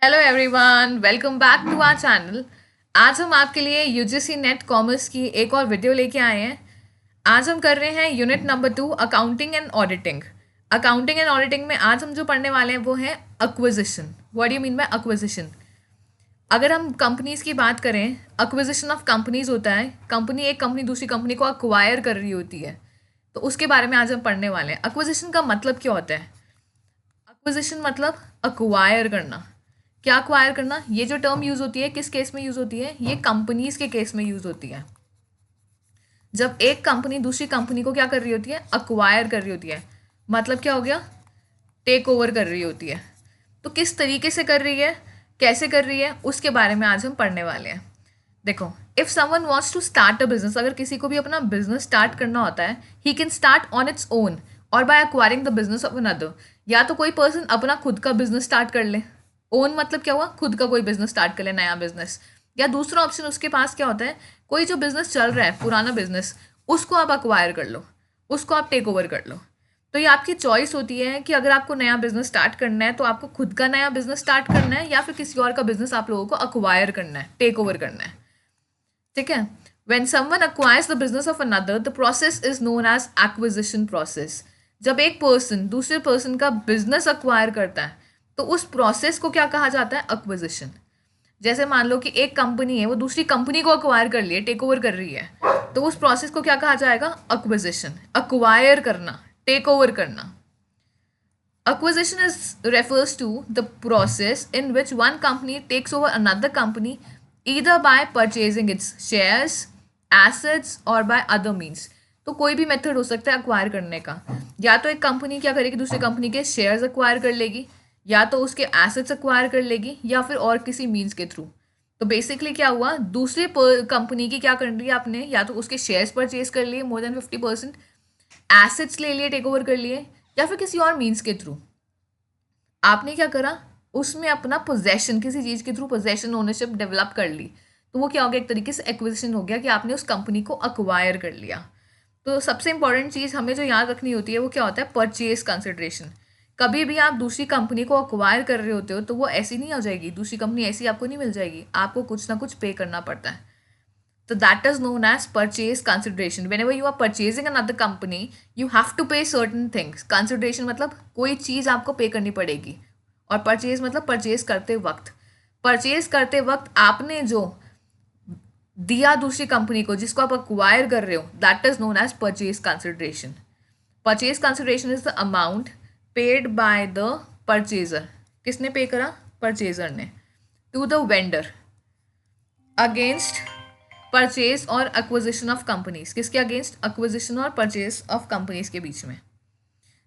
Hello everyone, welcome back to our channel. आज हम आपके लिए यूजीसी नेट कॉमर्स की एक और वीडियो लेके आए हैं। आज हम कर रहे हैं unit number 2, accounting and auditing. Accounting and auditing में आज हम जो पढ़ने वाले हैं वो है acquisition. What do you mean by acquisition? अगर हम कंपनीज की बात करें, अक्विजिशन ऑफ कंपनीज होता है एक कंपनी दूसरी कंपनी को अक्वायर कर रही होती है। तो उसके बारे में आज हम पढ़ने वाले हैं। अक्विजिशन का मतलब क्या होता है? अक्विजिशन मतलब अक्वायर करना। क्या अक्वायर करना? ये जो टर्म यूज होती है किस केस में यूज होती है? ये कंपनीज के केस में यूज होती है। जब एक कंपनी दूसरी कंपनी को क्या कर रही होती है? अक्वायर कर रही होती है। मतलब क्या हो गया? टेक ओवर कर रही होती है। तो किस तरीके से कर रही है, कैसे कर रही है, उसके बारे में आज हम पढ़ने वाले हैं। देखो, if someone wants to start a business, अगर किसी को भी अपना बिजनेस स्टार्ट करना होता है, he can start on its own और by acquiring the business of another. या तो कोई पर्सन अपना खुद का बिजनेस स्टार्ट कर ले। ओन मतलब क्या हुआ? खुद का कोई बिजनेस स्टार्ट कर ले, नया बिजनेस। या दूसरा ऑप्शन उसके पास क्या होता है? कोई जो बिजनेस चल रहा है, पुराना बिजनेस, उसको आप अक्वायर कर लो, उसको आप टेक ओवर कर लो। तो ये आपकी चॉइस होती है कि अगर आपको नया बिजनेस स्टार्ट करना है तो आपको खुद का नया बिजनेस स्टार्ट करना है या फिर किसी और का बिजनेस आप लोगों को अक्वायर करना है, टेक ओवर करना है। ठीक है? When someone acquires the business of another, the process is known as acquisition process. जब एक पर्सन दूसरे पर्सन का बिजनेस अक्वायर करता है तो उस प्रोसेस को क्या कहा जाता है? अक्विजिशन। जैसे मान लो कि एक कंपनी है, वो दूसरी कंपनी को अक्वायर कर रही है, टेक ओवर कर रही है, तो उस प्रोसेस को क्या कहा जाएगा? अक्विजिशन। अक्वायर करना, टेक ओवर करना। Acquisition refers to the process in which one company takes over another company either by purchasing its shares, assets or by other means. तो कोई भी मेथड हो सकता है अक्वायर करने का। या तो एक कंपनी क्या करेगी? दूसरी कंपनी के शेयर्स अक्वायर कर लेगी, या तो उसके एसेट्स अक्वायर कर लेगी, या फिर और किसी मीन्स के थ्रू। तो बेसिकली क्या हुआ? दूसरी कंपनी की क्या कर रही है आपने? या तो उसके शेयर्स परचेज कर लिए मोर देन 50%, एसेट्स ले लिए, टेक ओवर कर लिए, या फिर किसी और मीन्स के थ्रू आपने क्या करा? उसमें अपना पोजेशन, किसी चीज़ के थ्रू पोजेशन, ओनरशिप डेवलप कर ली। तो वो क्या हो गया? एक तरीके से एक्विजिशन हो गया कि आपने उस कंपनी को अक्वायर कर लिया। तो सबसे इंपॉर्टेंट चीज़ हमें जो याद रखनी होती है वो क्या होता है? Purchase consideration. कभी भी आप दूसरी कंपनी को अक्वायर कर रहे होते हो तो वो ऐसी नहीं हो जाएगी, दूसरी कंपनी ऐसी आपको नहीं मिल जाएगी, आपको कुछ ना कुछ पे करना पड़ता है। So that is known as purchase consideration. Whenever you are purchasing another company, you have to pay certain things. Consideration मतलब कोई चीज़ आपको पे करनी पड़ेगी, और परचेज मतलब परचेज करते वक्त। परचेज करते वक्त आपने जो दिया दूसरी कंपनी को, जिसको आप अक्वायर कर रहे हो, that is known as purchase consideration. Purchase consideration is the amount paid by the purchaser. किसने पे करा? परचेजर ने। To the vendor against purchase और एक्विजिशन ऑफ कंपनीज। किसके अगेंस्ट? एक्विजिशन और परचेज ऑफ कंपनीज के बीच में।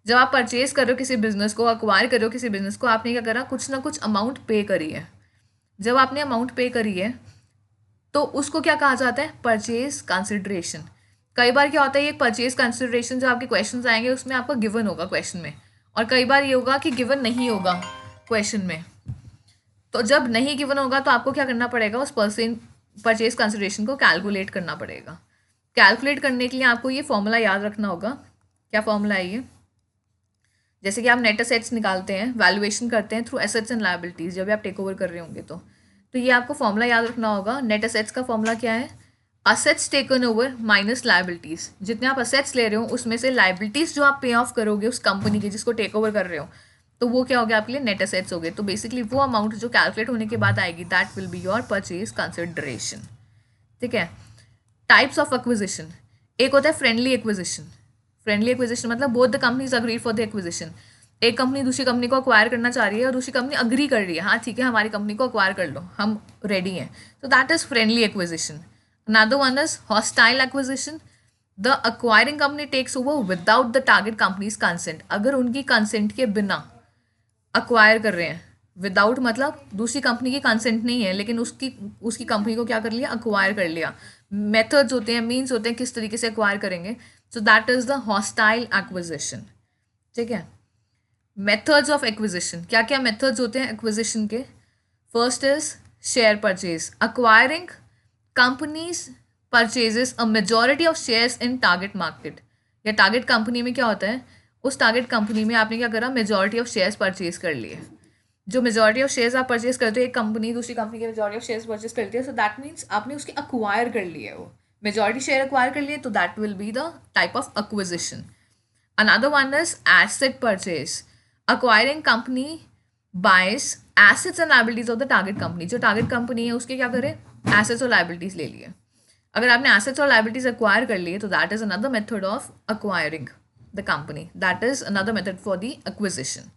जब आप परचेज कर रहे हो किसी बिजनेस को, अक्वायर कर रहे हो किसी बिजनेस को, आपने क्या करा? कुछ ना कुछ अमाउंट पे करी है। जब आपने अमाउंट पे करी है तो उसको क्या कहा जाता है? Purchase consideration. कई बार क्या होता है, ये परचेज कंसिडरेशन जो आपके क्वेश्चन आएंगे उसमें आपका गिवन होगा क्वेश्चन में, और कई बार ये होगा कि गिवन नहीं होगा क्वेश्चन में। तो जब नहीं गिवन होगा तो आपको क्या करना पड़ेगा? उस परचेज कंसिडरेशन को कैलकुलेट करना पड़ेगा। कैलकुलेट करने के लिए आपको ये फॉर्मूला याद रखना होगा। क्या फॉर्मूला है ये? जैसे कि आप नेट एसेट्स निकालते हैं, वैल्यूएशन करते हैं थ्रू एसेट्स एंड लायबिलिटीज, जब भी आप टेक ओवर कर रहे होंगे तो ये आपको फॉर्मूला याद रखना होगा। नेट एसेट्स का फॉर्मूला क्या है? Assets taken over minus liabilities. जितने आप असेट्स ले रहे हो उसमें से लायबिलिटीज जो आप पे ऑफ करोगे उस कंपनी की जिसको टेक ओवर कर रहे हो, तो वो क्या हो गया? आपके लिए नेट एसेट्स हो गए। तो बेसिकली वो अमाउंट जो कैलकुलेट होने के बाद आएगी, that will be your purchase consideration. ठीक है? Types of acquisition. एक होता है फ्रेंडली एक्विजिशन। फ्रेंडली एक्विजिशन मतलब both the companies agree for the acquisition. एक कंपनी दूसरी कंपनी को अक्वायर करना चाह रही है और दूसरी कंपनी अग्री कर रही है, हाँ ठीक है हमारी कंपनी को अक्वायर कर लो, हम रेडी हैं। तो that is friendly acquisition. Another one is hostile acquisition. The acquiring company takes over without the target company's consent. अगर उनकी कंसेंट के बिना अक्वायर कर रहे हैं, विदाउट मतलब दूसरी कंपनी की कंसेंट नहीं है लेकिन उसकी उसकी कंपनी को क्या कर लिया? अक्वायर कर लिया। मेथड्स होते हैं, मीन्स होते हैं किस तरीके से अक्वायर करेंगे। So that is the hostile acquisition. ठीक है? मेथड्स ऑफ एक्विजिशन, क्या क्या मेथड्स होते हैं एक्विजिशन के? First is share purchase. Acquiring companies purchases a majority of shares in target market. या टारगेट कंपनी में क्या होता है? उस टारगेट कंपनी में आपने क्या करा? मेजॉरिटी ऑफ शेयर्स परचेज कर लिए। जो मेजॉरिटी ऑफ शेयर्स आप परचेज करते हो, एक कंपनी दूसरी कंपनी के मेजॉरिटी ऑफ शेयर्स परचेज करती है, सो दैट मीन्स आपने उसके अक्वायर कर लिए, वो मेजॉरिटी शेयर अक्वायर कर लिए, तो that will be the type of acquisition. Another one is asset purchase. Acquiring company buys assets and liabilities of the target company. जो target company है उसके क्या करे, assets और liabilities ले लिए. अगर आपने assets और liabilities acquire कर लिए तो that is another method of acquiring the company. That is another method for the acquisition.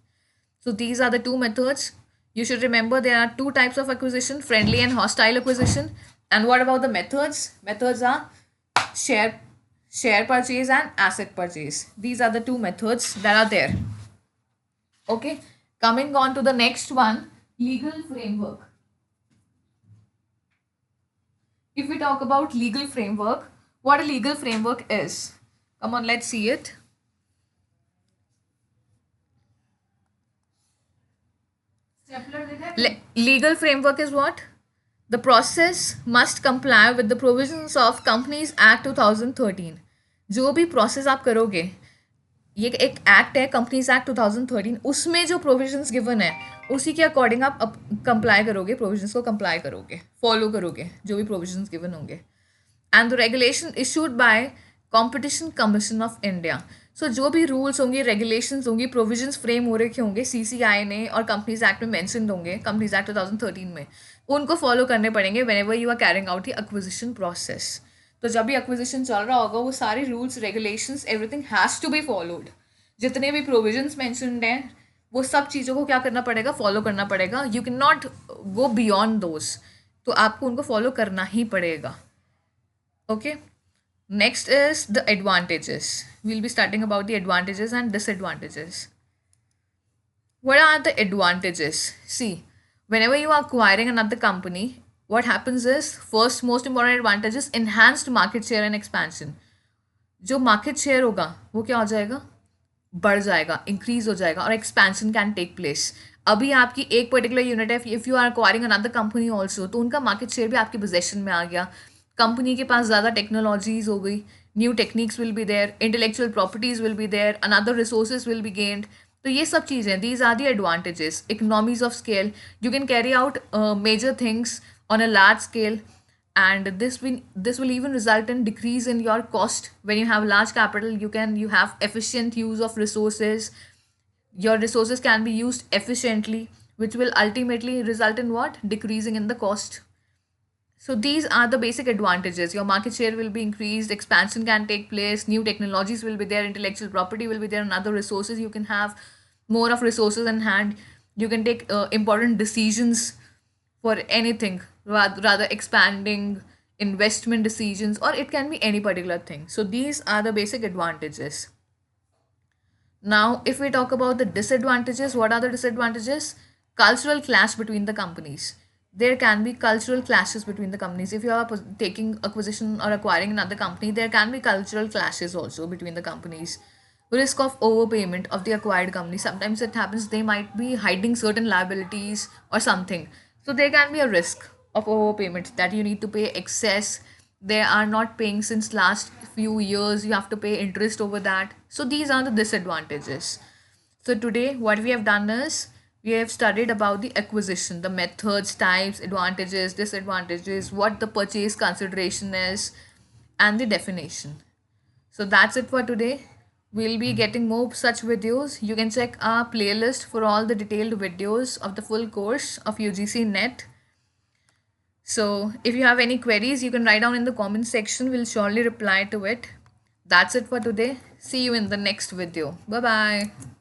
So these are the two methods. You should remember there are two types of acquisition: friendly and hostile acquisition. And what about the methods? Methods are share purchase and asset purchase. These are the two methods that are there. Okay, coming on to the next one, legal framework. If we talk about legal framework, what a legal framework is, come on, let's see it. Legal framework is what? The process must comply with the provisions of Companies Act 2013. जो भी process आप करोगे, ये एक act है companies act 2013, उसमें जो provisions given है उसी के अकॉर्डिंग आप कंप्लाई करोगे, प्रोविजंस को कंप्लाई करोगे, फॉलो करोगे जो भी प्रोविजंस गिवन होंगे. And the regulation issued by Competition Commission of India. So जो भी रूल्स होंगे, रेगुलेशंस होंगी, प्रोविजंस फ्रेम हो रखे होंगे सीसीआई ने और कंपनीज एक्ट में मेंशन होंगे, कंपनीज एक्ट 2013 में, उनको फॉलो करने पड़ेंगे whenever you are carrying out the acquisition process. तो जब भी एक्विजिशन चल रहा होगा वो सारे rules, regulations, everything has to be followed. जितने भी प्रोविजंस मेंशनड हैं वो सब चीज़ों को क्या करना पड़ेगा, फॉलो करना पड़ेगा. You can not go beyond those, तो आपको उनको फॉलो करना ही पड़ेगा. Okay, next is the advantages. We'll be starting about the advantages and disadvantages. What are the advantages? See, whenever you are acquiring another company, what happens is, first most important advantage is enhanced market share and expansion. जो market share होगा वो क्या हो जाएगा, बढ़ जाएगा, increase हो जाएगा, और एक्सपेंशन कैन टेक प्लेस. अभी आपकी एक पर्टिकुलर यूनिट है, if you are acquiring another company also, तो उनका मार्केट शेयर भी आपके पोजेशन में आ गया, कंपनी के पास ज़्यादा टेक्नोलॉजीज हो गई, new techniques will be there, intellectual properties will be there, another resources will be gained. तो ये सब चीज़ें, these are the advantages. Economies of scale, you can carry out major things on a large scale, and this will even result in decrease in your cost. When you have large capital, you have efficient use of resources. Your resources can be used efficiently, which will ultimately result in what, decreasing in the cost. So these are the basic advantages. Your market share will be increased, expansion can take place, new technologies will be there, intellectual property will be there, and other resources. You can have more of resources in hand. You can take important decisions for anything, rather expanding, investment decisions, or it can be any particular thing. So these are the basic advantages. Now if we talk about the disadvantages, what are the disadvantages? Cultural clash between the companies. There can be cultural clashes between the companies. If you are taking acquisition or acquiring another company, there can be cultural clashes also between the companies. Risk of overpayment of the acquired company. Sometimes it happens they might be hiding certain liabilities or something. So there can be a risk of overpayment that you need to pay excess. They are not paying since last few years. You have to pay interest over that. So these are the disadvantages. So today what we have done is we have studied about the acquisition, the methods, types, advantages, disadvantages, what the purchase consideration is, and the definition. So that's it for today. We'll be getting more such videos. You can check our playlist for all the detailed videos of the full course of UGC NET. So if you have any queries, you can write down in the comment section. We'll surely reply to it. That's it for today. See you in the next video. Bye-bye.